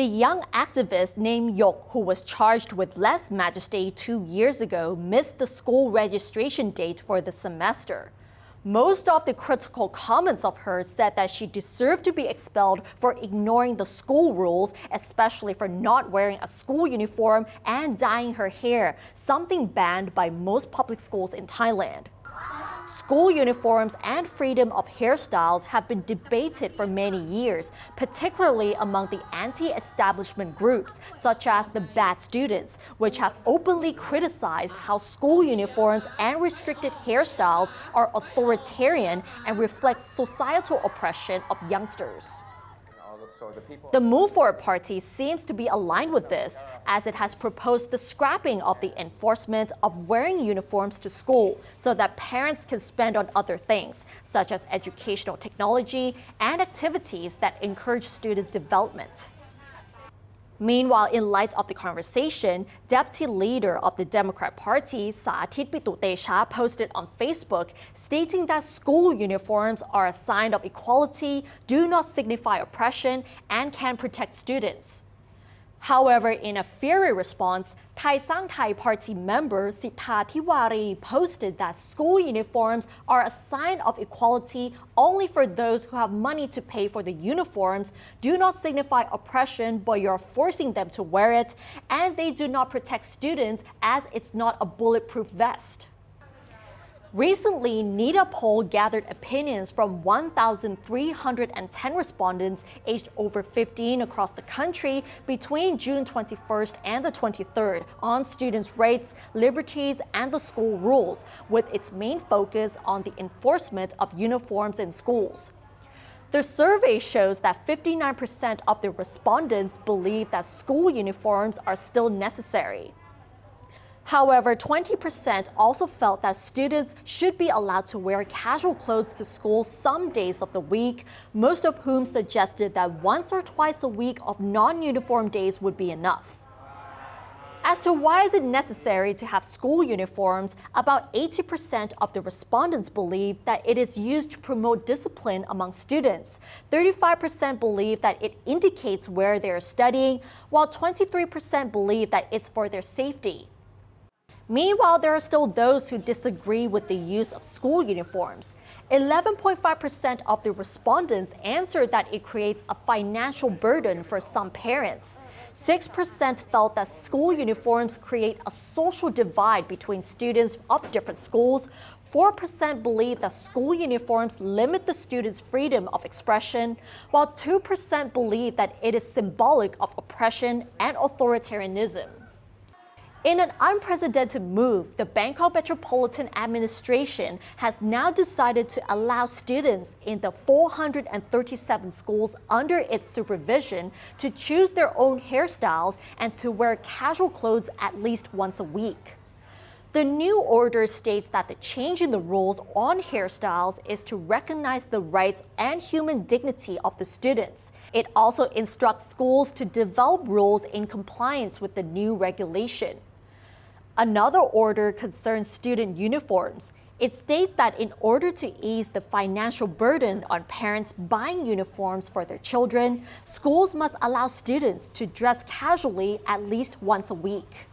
The young activist named Yok, who was charged with lèse majesté 2 years ago, missed the school registration date for the semester. Most of the critical comments of her said that she deserved to be expelled for ignoring the school rules, especially for not wearing a school uniform and dyeing her hair, something banned by most public schools in Thailand. School uniforms and freedom of hairstyles have been debated for many years, particularly among the anti-establishment groups, such as the Bad Students, which have openly criticized how school uniforms and restricted hairstyles are authoritarian and reflect societal oppression of youngsters. The Move Forward Party seems to be aligned with this, as it has proposed the scrapping of the enforcement of wearing uniforms to school so that parents can spend on other things, such as educational technology and activities that encourage students' development. Meanwhile, in light of the conversation, Deputy Leader of the Democrat Party, Saathit Pitutecha, posted on Facebook stating that school uniforms are a sign of equality, do not signify oppression, and can protect students. However, in a fiery response, Thai Sang Thai Party member Sitha Tiwari posted that school uniforms are a sign of equality only for those who have money to pay for the uniforms, do not signify oppression but you're forcing them to wear it, and they do not protect students as it's not a bulletproof vest. Recently, NIDA poll gathered opinions from 1,310 respondents aged over 15 across the country between June 21st and the 23rd on students' rights, liberties, and the school rules, with its main focus on the enforcement of uniforms in schools. The survey shows that 59% of the respondents believe that school uniforms are still necessary. However, 20% also felt that students should be allowed to wear casual clothes to school some days of the week, most of whom suggested that once or twice a week of non-uniform days would be enough. As to why is it necessary to have school uniforms, about 80% of the respondents believe that it is used to promote discipline among students. 35% believe that it indicates where they are studying, while 23% believe that it's for their safety. Meanwhile, there are still those who disagree with the use of school uniforms. 11.5% of the respondents answered that it creates a financial burden for some parents. 6% felt that school uniforms create a social divide between students of different schools. 4% believe that school uniforms limit the students' freedom of expression, while 2% believe that it is symbolic of oppression and authoritarianism. In an unprecedented move, the Bangkok Metropolitan Administration has now decided to allow students in the 437 schools under its supervision to choose their own hairstyles and to wear casual clothes at least once a week. The new order states that the change in the rules on hairstyles is to recognize the rights and human dignity of the students. It also instructs schools to develop rules in compliance with the new regulation. Another order concerns student uniforms. It states that in order to ease the financial burden on parents buying uniforms for their children, schools must allow students to dress casually at least once a week.